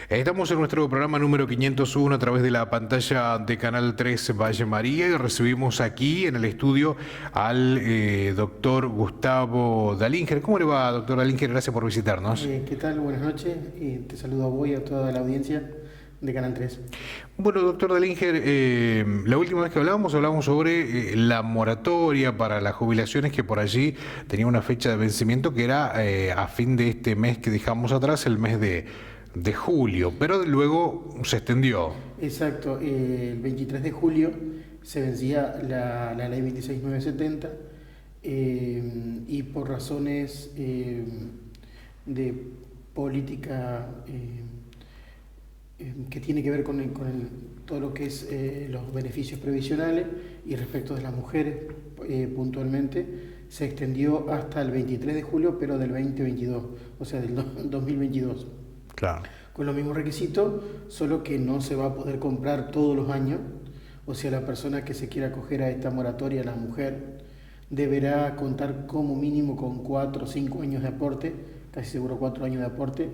Estamos en nuestro programa número 501 a través de la pantalla de Canal 3 Valle María y recibimos aquí en el estudio al doctor Gustavo Dalinger. ¿Cómo le va, doctor Dalinger? Gracias por visitarnos. ¿Qué tal? Buenas noches. Te saludo a vos y a toda la audiencia de Canal 3. Bueno, doctor Dalinger, la última vez que hablamos sobre la moratoria para las jubilaciones que por allí tenía una fecha de vencimiento que era a fin de este mes que dejamos atrás, el mes de julio, pero luego se extendió. Exacto, el 23 de julio se vencía la ley 26970 y por razones de política que tiene que ver con todo lo que es los beneficios previsionales y respecto de las mujeres puntualmente, se extendió hasta el 23 de julio, pero del 2022, o sea, del 2022. Claro. Con los mismos requisitos, solo que no se va a poder comprar todos los años. O sea, la persona que se quiera acoger a esta moratoria, la mujer, deberá contar como mínimo con 4 o 5 años de aporte, casi seguro 4 años de aporte,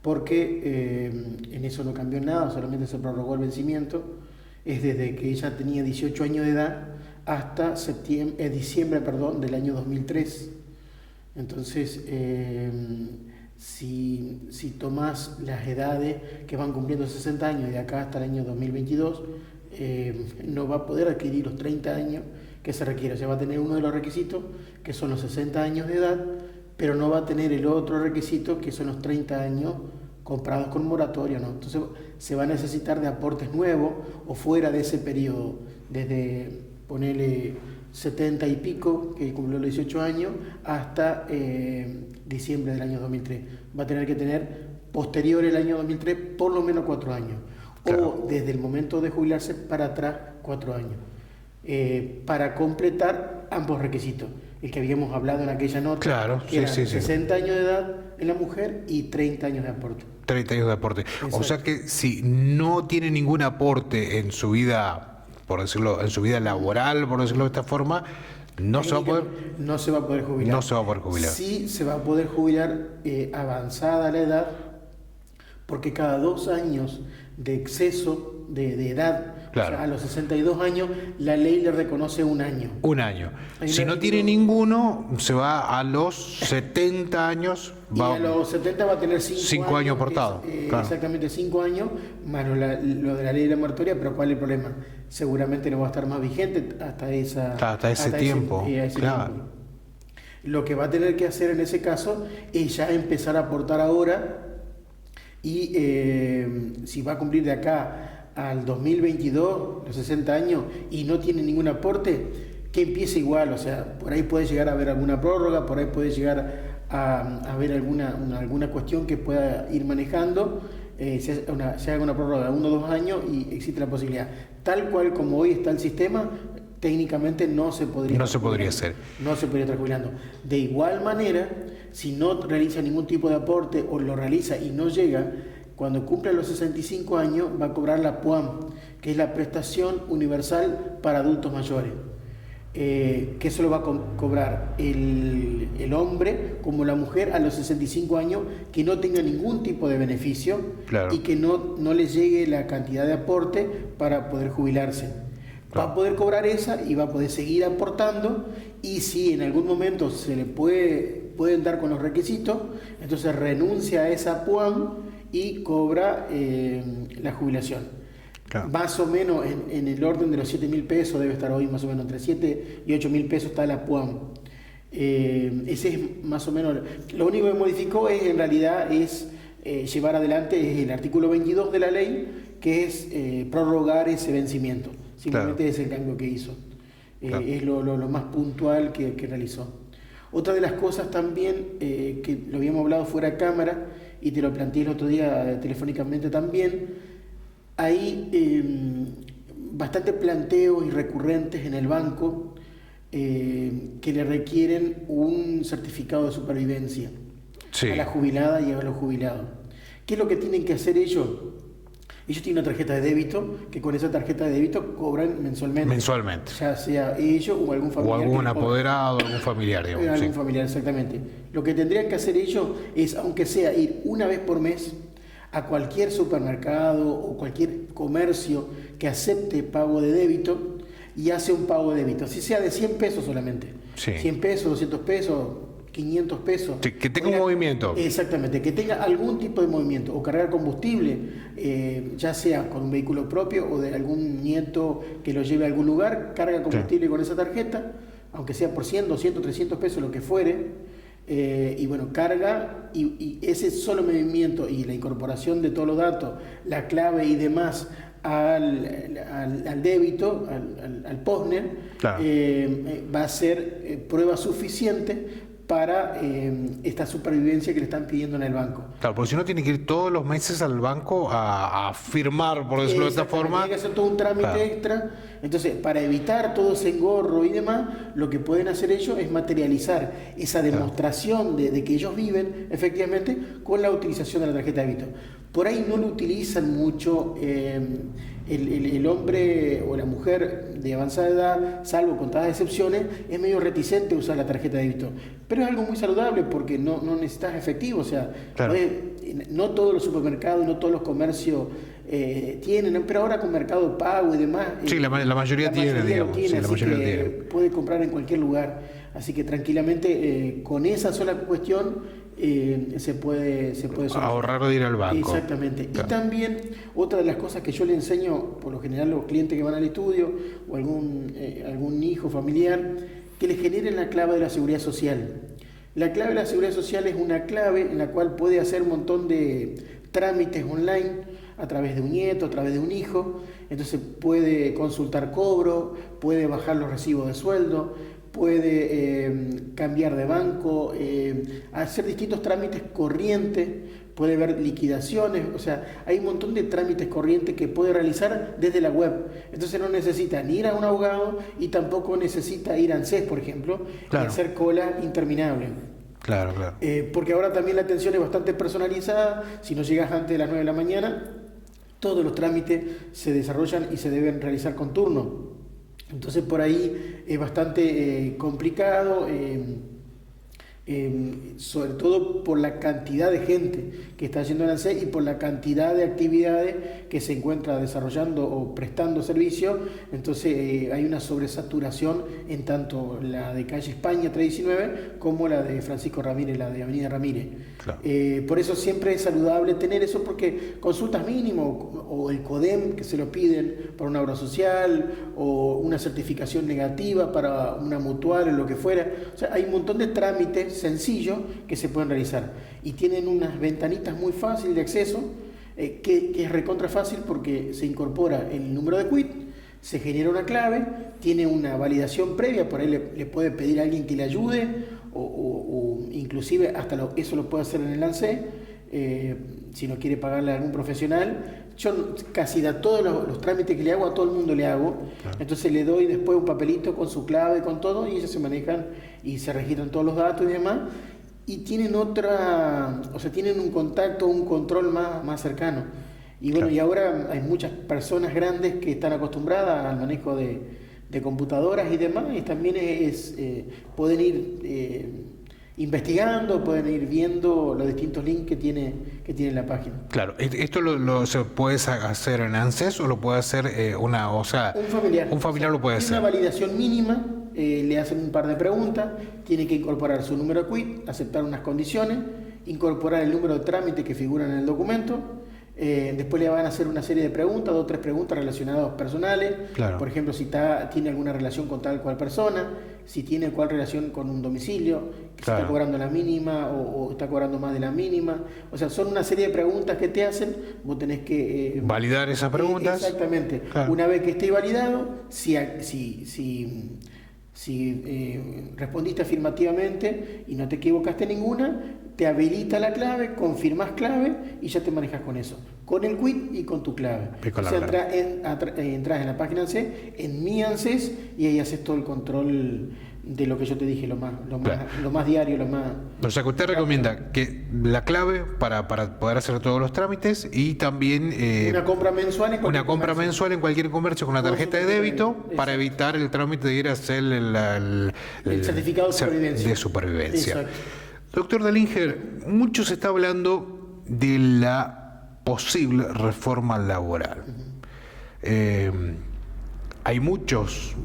porque en eso no cambió nada, solamente se prorrogó el vencimiento. Es desde que ella tenía 18 años de edad hasta diciembre del año 2003. Entonces, si tomás las edades que van cumpliendo 60 años de acá hasta el año 2022, no va a poder adquirir los 30 años que se requiere. O sea, va a tener uno de los requisitos, que son los 60 años de edad, pero no va a tener el otro requisito, que son los 30 años comprados con moratoria, ¿no? Entonces, se va a necesitar de aportes nuevos o fuera de ese periodo, desde ponerle 70 y pico, que cumplió los 18 años, hasta diciembre del año 2003. Va a tener que tener posterior el año 2003 por lo menos 4 años. Claro. O desde el momento de jubilarse para atrás 4 años. Para completar ambos requisitos. El que habíamos hablado en aquella nota, claro, que era 60 años de edad en la mujer y 30 años de aporte. 30 años de aporte. Exacto. O sea que si no tiene ningún aporte en su vida, por decirlo, en su vida laboral, por decirlo de esta forma, no se va a poder jubilar. No se va a poder jubilar. Sí se va a poder jubilar avanzada la edad, porque cada 2 años de exceso de edad, claro, o sea, a los 62 años, la ley le reconoce un año. Un año. Si no tiene ninguno, se va a los 70 años. Y a los 70 va a tener 5 años aportados. Claro. Exactamente 5 años, más lo de la ley de la moratoria, pero ¿cuál es el problema? Seguramente no va a estar más vigente hasta ese tiempo. Claro. Tiempo. Lo que va a tener que hacer en ese caso es ya empezar a aportar ahora y si va a cumplir de acá al 2022, los 60 años, y no tiene ningún aporte, que empiece igual. O sea, por ahí puede llegar a haber alguna prórroga, por ahí puede llegar a haber alguna cuestión que pueda ir manejando, se haga una prórroga de 1 o 2 años y existe la posibilidad. Tal cual como hoy está el sistema, técnicamente no se podría hacer. No se podría estar jubilando. De igual manera, si no realiza ningún tipo de aporte o lo realiza y no llega, cuando cumpla los 65 años va a cobrar la PUAM, que es la Prestación Universal para Adultos Mayores. Que eso lo va a cobrar el hombre como la mujer a los 65 años, que no tenga ningún tipo de beneficio, claro, y que no le llegue la cantidad de aporte para poder jubilarse. Claro. Va a poder cobrar esa y va a poder seguir aportando, y si en algún momento se le pueden dar con los requisitos, entonces renuncia a esa PUAM y cobra la jubilación. Claro. Más o menos en el orden de los 7.000 pesos debe estar hoy, más o menos entre 7 y 8.000 pesos está la PUAM. Ese es más o menos. Lo único que modificó en realidad es llevar adelante es el artículo 22 de la ley, que es prorrogar ese vencimiento. Simplemente, claro, es el cambio que hizo. Claro. Es lo más puntual que realizó. Otra de las cosas también, que lo habíamos hablado fuera de cámara y te lo planteé el otro día telefónicamente también, hay bastantes planteos y recurrentes en el banco que le requieren un certificado de supervivencia, sí, a la jubilada y a los jubilados. ¿Qué es lo que tienen que hacer ellos? Ellos tienen una tarjeta de débito, que con esa tarjeta de débito cobran mensualmente. Ya sea ellos o algún familiar. O algún apoderado, algún familiar, digamos. Algún familiar, exactamente. Lo que tendrían que hacer ellos es, aunque sea ir una vez por mes a cualquier supermercado o cualquier comercio que acepte pago de débito y hace un pago de débito, así sea de 100 pesos solamente, Sí. 100 pesos, 200 pesos, 500 pesos. Sí, que tenga un movimiento. Exactamente, que tenga algún tipo de movimiento o cargar combustible, ya sea con un vehículo propio o de algún nieto que lo lleve a algún lugar, carga combustible con esa tarjeta, aunque sea por 100, 200, 300 pesos, lo que fuere, y bueno, carga y ese solo movimiento y la incorporación de todos los datos, la clave y demás al débito, al POSNER, Claro. va a ser prueba suficiente para esta supervivencia que le están pidiendo en el banco. Claro, porque si no tiene que ir todos los meses al banco a firmar, por decirlo de esta forma. Tiene que hacer todo un trámite extra. Entonces, para evitar todo ese engorro y demás, lo que pueden hacer ellos es materializar esa demostración de que ellos viven efectivamente con la utilización de la tarjeta de débito. Por ahí no lo utilizan mucho el hombre o la mujer de avanzada edad, salvo contadas excepciones, es medio reticente a usar la tarjeta de débito. Pero es algo muy saludable porque no necesitas efectivo, o sea, no todos los supermercados, no todos los comercios tienen, pero ahora con Mercado Pago y demás. Sí, la mayoría tiene, digamos. Tiene, Sí, la así mayoría que tiene. puede comprar en cualquier lugar. Así que tranquilamente con esa sola cuestión se puede solucionar. Ahorrar de ir al banco. Exactamente. Claro. Y también otra de las cosas que yo le enseño, por lo general a los clientes que van al estudio o algún hijo familiar, que le generen la clave de la seguridad social. La clave de la seguridad social es una clave en la cual puede hacer un montón de trámites online a través de un nieto, a través de un hijo. Entonces puede consultar cobro, puede bajar los recibos de sueldo, puede cambiar de banco, hacer distintos trámites corrientes, puede ver liquidaciones, o sea, hay un montón de trámites corrientes que puede realizar desde la web. Entonces no necesita ni ir a un abogado y tampoco necesita ir a ANSES, por ejemplo, Claro. y hacer cola interminable. Claro, claro. Porque ahora también la atención es bastante personalizada. Si no llegas antes de las 9 de la mañana, todos los trámites se desarrollan y se deben realizar con turno. Entonces por ahí es bastante complicado, sobre todo por la cantidad de gente que está yendo al ANSES y por la cantidad de actividades que se encuentra desarrollando o prestando servicio. Entonces hay una sobresaturación en tanto la de calle España 319 como la de Francisco Ramírez, la de Avenida Ramírez. Claro. Por eso siempre es saludable tener eso, porque consultas mínimo o el CODEM que se lo piden para una obra social o una certificación negativa para una mutual o lo que fuera. O sea, hay un montón de trámites sencillos que se pueden realizar y tienen unas ventanitas muy fáciles de acceso, que es recontra fácil porque se incorpora el número de quit, se genera una clave, tiene una validación previa, por ahí le puede pedir a alguien que le ayude o inclusive hasta eso lo puede hacer en el ANSES, si no quiere pagarle a algún profesional. Yo casi todos los trámites que le hago, a todo el mundo le hago. Claro. Entonces le doy después un papelito con su clave, con todo, y ellos se manejan y se registran todos los datos y demás. Y tienen tienen un contacto, un control más cercano. Y bueno, claro. Y ahora hay muchas personas grandes que están acostumbradas al manejo de computadoras y demás, y también pueden ir investigando, pueden ir viendo los distintos links que tiene la página. Claro, ¿esto se puede hacer en ANSES o lo puede hacer un familiar? Un familiar lo puede hacer. Tiene una validación mínima, le hacen un par de preguntas, tiene que incorporar su número de quit, aceptar unas condiciones, incorporar el número de trámite que figura en el documento. Después le van a hacer una serie de preguntas, 2 o 3 preguntas relacionadas personales. Claro. Por ejemplo, si tiene alguna relación con tal cual persona, si tiene cuál relación con un domicilio, que claro. Si está cobrando la mínima o está cobrando más de la mínima. O sea, son una serie de preguntas que te hacen, vos tenés que validar esas preguntas. Exactamente. Claro. Una vez que esté validado, si respondiste afirmativamente y no te equivocaste ninguna, te habilita la clave, confirmas clave y ya te manejas con eso, con el quit y con tu clave. O sea, entras en la página ANSES, en mi ANSES, y ahí haces todo el control de lo que yo te dije, lo más diario, lo más... O sea, que usted recomienda que la clave para poder hacer todos los trámites y también... una compra mensual en cualquier comercio con una tarjeta de débito para evitar el trámite de ir a hacer el certificado de supervivencia. Doctor Dalinger, mucho se está hablando de la posible reforma laboral. Hay muchas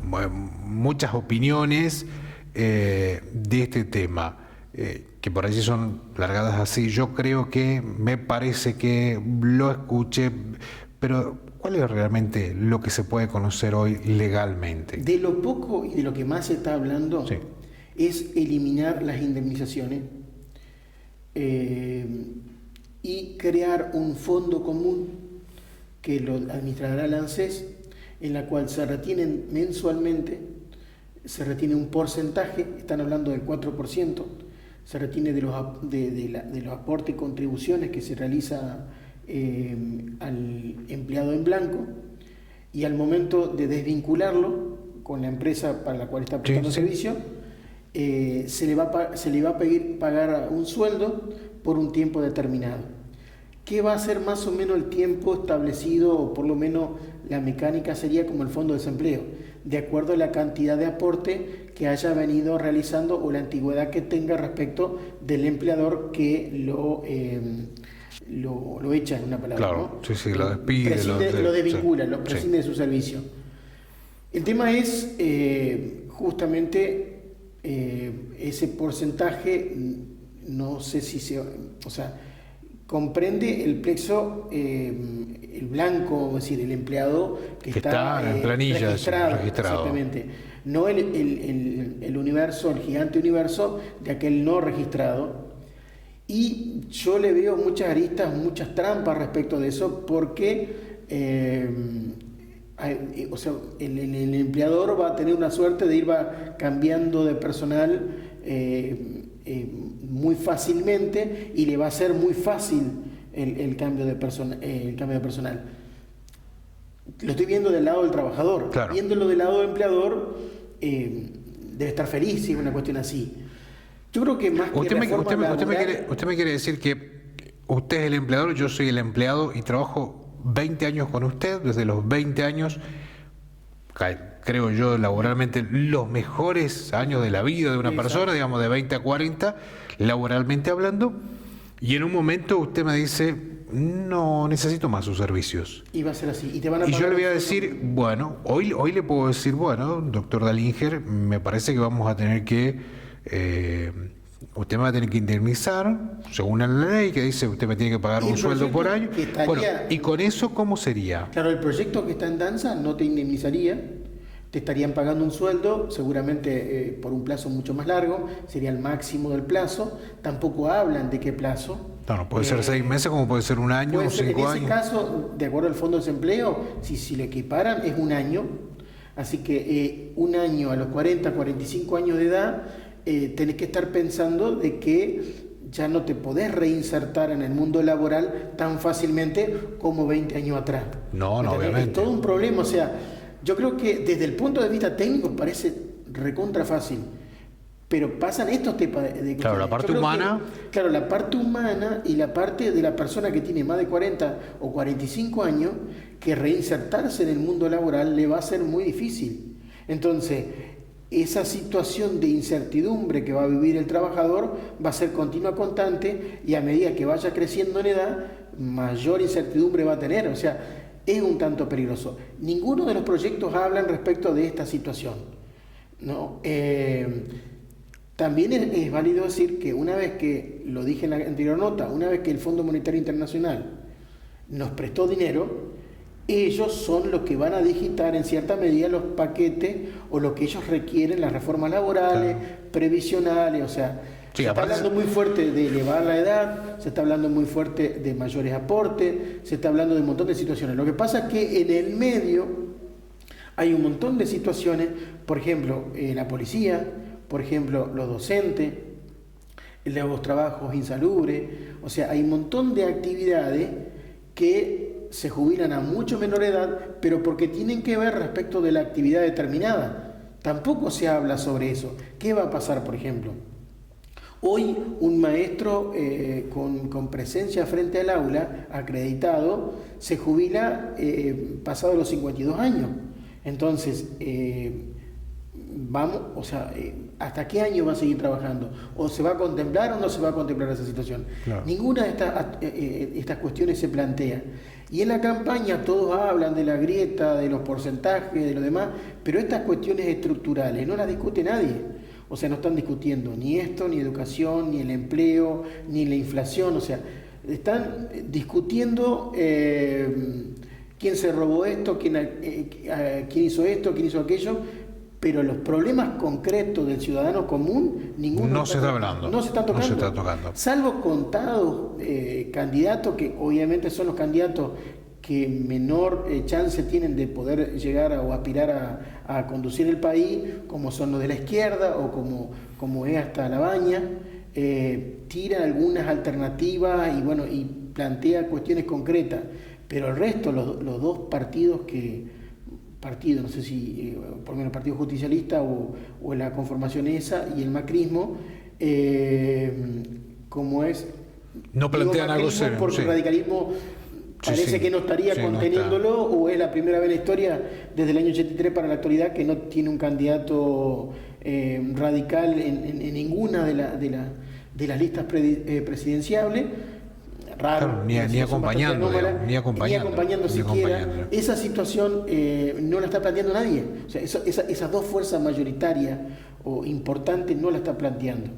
opiniones de este tema, que por allí son largadas así. Yo creo que, me parece que lo escuché, pero ¿cuál es realmente lo que se puede conocer hoy legalmente? De lo poco y de lo que más se está hablando, Sí. es eliminar las indemnizaciones y crear un fondo común que lo administrará el ANSES, en la cual se retienen mensualmente, se retiene un porcentaje, están hablando del 4%, se retiene de los aportes y contribuciones que se realiza al empleado en blanco, y al momento de desvincularlo con la empresa para la cual está prestando servicio, se le va a pagar un sueldo por un tiempo determinado. ¿Qué va a ser más o menos el tiempo establecido, o por lo menos la mecánica sería como el fondo de desempleo, de acuerdo a la cantidad de aporte que haya venido realizando o la antigüedad que tenga respecto del empleador que lo echa, en una palabra? Claro, ¿no? sí, lo despide. Lo desvincula, sí, lo prescinde de su servicio. El tema es justamente ese porcentaje, no sé si comprende el plexo, el blanco, es decir, el empleado que está en planillas, registrado. Exactamente. No el universo, el gigante universo de aquel no registrado. Y yo le veo muchas aristas, muchas trampas respecto de eso, porque el empleador va a tener una suerte de ir cambiando de personal muy fácilmente, y le va a ser muy fácil el cambio de personal. Lo estoy viendo del lado del trabajador. Claro. Viéndolo del lado del empleador, debe estar feliz si es una cuestión así. Yo creo que más que usted me quiere decir que usted es el empleador, yo soy el empleado y trabajo 20 años con usted. Desde los 20 años, creo yo, laboralmente, los mejores años de la vida de una persona, digamos de 20 a 40, laboralmente hablando, y en un momento usted me dice: no necesito más sus servicios. Y va a ser así. Y te van a yo le voy a decir, bueno, hoy le puedo decir, bueno, doctor Dalinger, me parece que vamos a tener que, usted me va a tener que indemnizar, según la ley que dice, usted me tiene que pagar un sueldo por año. Bueno, ¿y con eso cómo sería? Claro, el proyecto que está en danza no te indemnizaría, te estarían pagando un sueldo, seguramente por un plazo mucho más largo, sería el máximo del plazo. Tampoco hablan de qué plazo. No, puede ser 6 meses, como puede ser un año o 5 años. En ese caso, de acuerdo al Fondo de Desempleo, si lo equiparan, es un año. Así que un año a los 40, 45 años de edad, tenés que estar pensando de que ya no te podés reinsertar en el mundo laboral tan fácilmente como 20 años atrás. No, obviamente. Es todo un problema. O sea, yo creo que desde el punto de vista técnico parece recontra fácil, pero pasan estos temas de claro, la parte humana. Claro, la parte humana y la parte de la persona que tiene más de 40 o 45 años, que reinsertarse en el mundo laboral le va a ser muy difícil. Entonces, esa situación de incertidumbre que va a vivir el trabajador va a ser continua, constante, y a medida que vaya creciendo en edad, mayor incertidumbre va a tener. O sea, es un tanto peligroso. Ninguno de los proyectos hablan respecto de esta situación, ¿no? También es válido decir que, una vez que, lo dije en la anterior nota, una vez que el Fondo Monetario Internacional nos prestó dinero, ellos son los que van a digitar en cierta medida los paquetes o lo que ellos requieren, las reformas laborales, previsionales. O sea, sí, se está hablando muy fuerte de elevar la edad, se está hablando muy fuerte de mayores aportes, se está hablando de un montón de situaciones. Lo que pasa es que en el medio hay un montón de situaciones, por ejemplo, la policía, por ejemplo, los docentes, los trabajos insalubres. O sea, hay un montón de actividades que se jubilan a mucho menor edad, pero porque tienen que ver respecto de la actividad determinada. Tampoco se habla sobre eso. ¿Qué va a pasar, por ejemplo? Hoy un maestro con presencia frente al aula, acreditado, se jubila pasado los 52 años. Entonces, ¿hasta qué año va a seguir trabajando? ¿O se va a contemplar o no se va a contemplar esa situación? Claro. Ninguna de estas cuestiones se plantea. Y en la campaña todos hablan de la grieta, de los porcentajes, de lo demás, pero estas cuestiones estructurales no las discute nadie. O sea, no están discutiendo ni esto, ni educación, ni el empleo, ni la inflación. O sea, están discutiendo quién se robó esto, quién hizo esto, quién hizo aquello, pero los problemas concretos del ciudadano común, ninguno no se está hablando. No se está tocando. No se está tocando. Salvo contados candidatos, que obviamente son los candidatos que menor chance tienen de poder llegar o aspirar a conducir el país, como son los de la izquierda o como es hasta Labaña, tira algunas alternativas y plantea cuestiones concretas, pero el resto, los dos partidos no sé si por lo menos el Partido Justicialista o la conformación esa y el macrismo, como es... No plantean algo serio. Porque el radicalismo parece que no estaría conteniéndolo, no o es la primera vez en la historia desde el año 83 para la actualidad que no tiene un candidato radical en ninguna de las listas presidenciables. Raro, claro, ni acompañando siquiera. Esa situación no la está planteando nadie. O sea, esas dos fuerzas mayoritarias o importantes no la está planteando.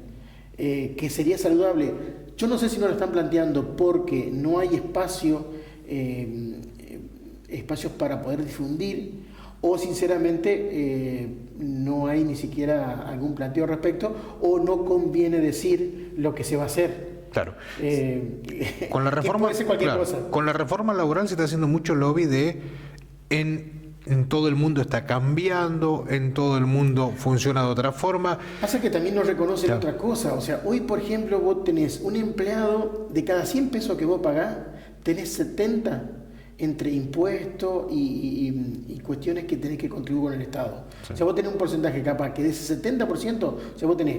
Que sería saludable. Yo no sé si no la están planteando porque no hay espacios para poder difundir, o sinceramente no hay ni siquiera algún planteo al respecto, o no conviene decir lo que se va a hacer. Claro. Con la reforma, con la reforma laboral se está haciendo mucho lobby en todo el mundo está cambiando, en todo el mundo funciona de otra forma. Pasa que también nos reconocen otra cosa. O sea, hoy, por ejemplo, vos tenés un empleado, de cada 100 pesos que vos pagás, tenés 70 entre impuestos y cuestiones que tenés que contribuir con el Estado. Sí. O sea, vos tenés un porcentaje capaz que de ese 70%, o sea, vos tenés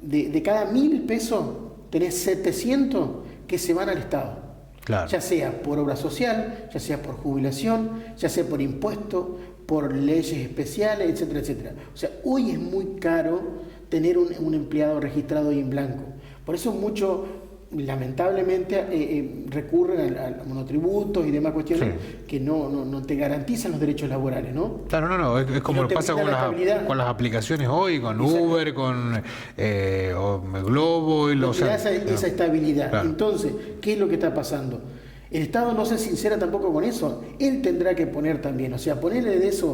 de cada 1.000 pesos, tenés 700 que se van al Estado. Claro. Ya sea por obra social, ya sea por jubilación, ya sea por impuestos, por leyes especiales, etcétera, etcétera. O sea, hoy es muy caro tener un empleado registrado y en blanco. Por eso muchos, lamentablemente, recurren a monotributos y demás cuestiones que no te garantizan los derechos laborales, ¿no? Claro, es como lo pasa con las aplicaciones hoy, con Uber, con Globo y los... esa estabilidad. Claro. Entonces, ¿qué es lo que está pasando? El Estado no se sincera tampoco con eso. Él tendrá que poner también, o sea, ponerle de ese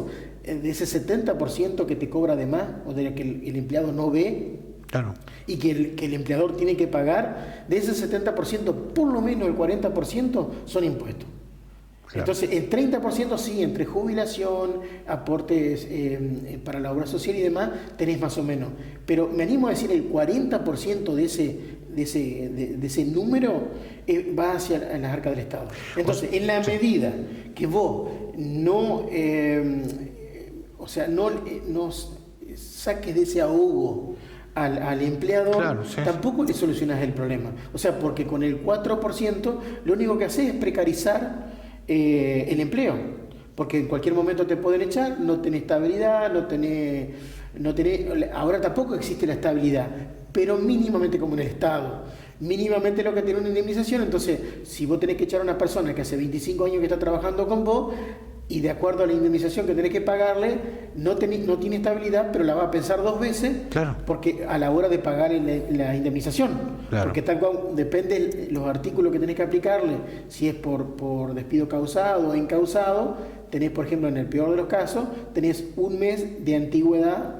70% que te cobra de más, o de que el empleado no ve, claro, y que el empleador tiene que pagar, de ese 70%, por lo menos el 40% son impuestos. Claro. Entonces, el 30% sí, entre jubilación, aportes para la obra social y demás, tenés más o menos. Pero me animo a decir, el 40% de ese número va hacia las arcas del Estado. Entonces, en la medida que vos no saques de ese ahogo al empleador, claro, tampoco le solucionas el problema. O sea, porque con el 4% lo único que haces es precarizar el empleo, porque en cualquier momento te pueden echar, no tenés estabilidad, ahora tampoco existe la estabilidad, pero mínimamente como en el Estado, mínimamente lo que tiene una indemnización. Entonces, si vos tenés que echar a una persona que hace 25 años que está trabajando con vos, y de acuerdo a la indemnización que tenés que pagarle, no tiene estabilidad, pero la va a pensar 2 veces, claro, porque a la hora de pagarle la indemnización, claro, porque tal cual depende de los artículos que tenés que aplicarle, si es por despido causado o incausado, tenés, por ejemplo, en el peor de los casos, tenés 1 mes de antigüedad,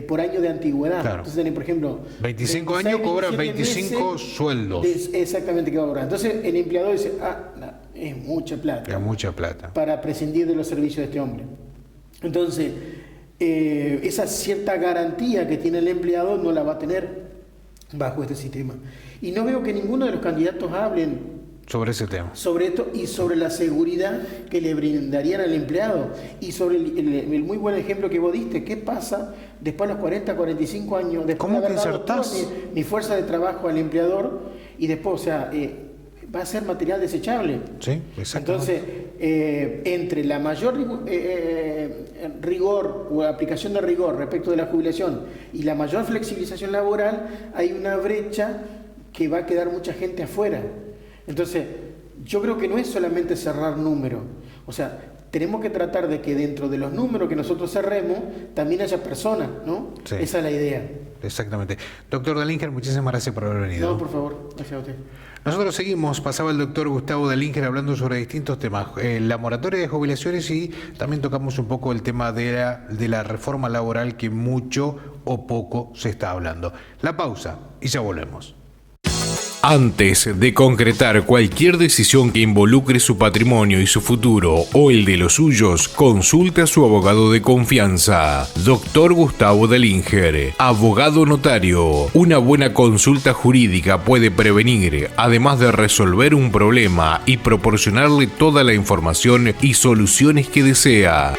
por año de antigüedad. Claro. Entonces tenés, por ejemplo, 25 años, cobras 25 sueldos. Exactamente, que va a cobrar. Entonces el empleador dice, es mucha plata. Es mucha plata. Para prescindir de los servicios de este hombre. Entonces, esa cierta garantía que tiene el empleado no la va a tener bajo este sistema. Y no veo que ninguno de los candidatos hablen sobre ese tema. Sobre esto y sobre la seguridad que le brindarían al empleado. Y sobre el muy buen ejemplo que vos diste, ¿qué pasa después de los 40, 45 años? Después ¿Cómo de que insertás? Mi fuerza de trabajo al empleador y después, o sea, va a ser material desechable. Sí, exactamente. Entonces, entre la mayor rigor o aplicación de rigor respecto de la jubilación y la mayor flexibilización laboral, hay una brecha que va a quedar mucha gente afuera. Entonces, yo creo que no es solamente cerrar números, o sea, tenemos que tratar de que dentro de los números que nosotros cerremos también haya personas, ¿no? Sí. Esa es la idea. Exactamente. Doctor Dalinger, muchísimas gracias por haber venido. No, por favor, gracias a usted. Nosotros seguimos, pasaba el doctor Gustavo Dalinger hablando sobre distintos temas, la moratoria de jubilaciones, y también tocamos un poco el tema de la reforma laboral que mucho o poco se está hablando. La pausa y ya volvemos. Antes de concretar cualquier decisión que involucre su patrimonio y su futuro o el de los suyos, consulte a su abogado de confianza. Dr. Gustavo Dalinger, abogado notario. Una buena consulta jurídica puede prevenir, además de resolver un problema y proporcionarle toda la información y soluciones que desea.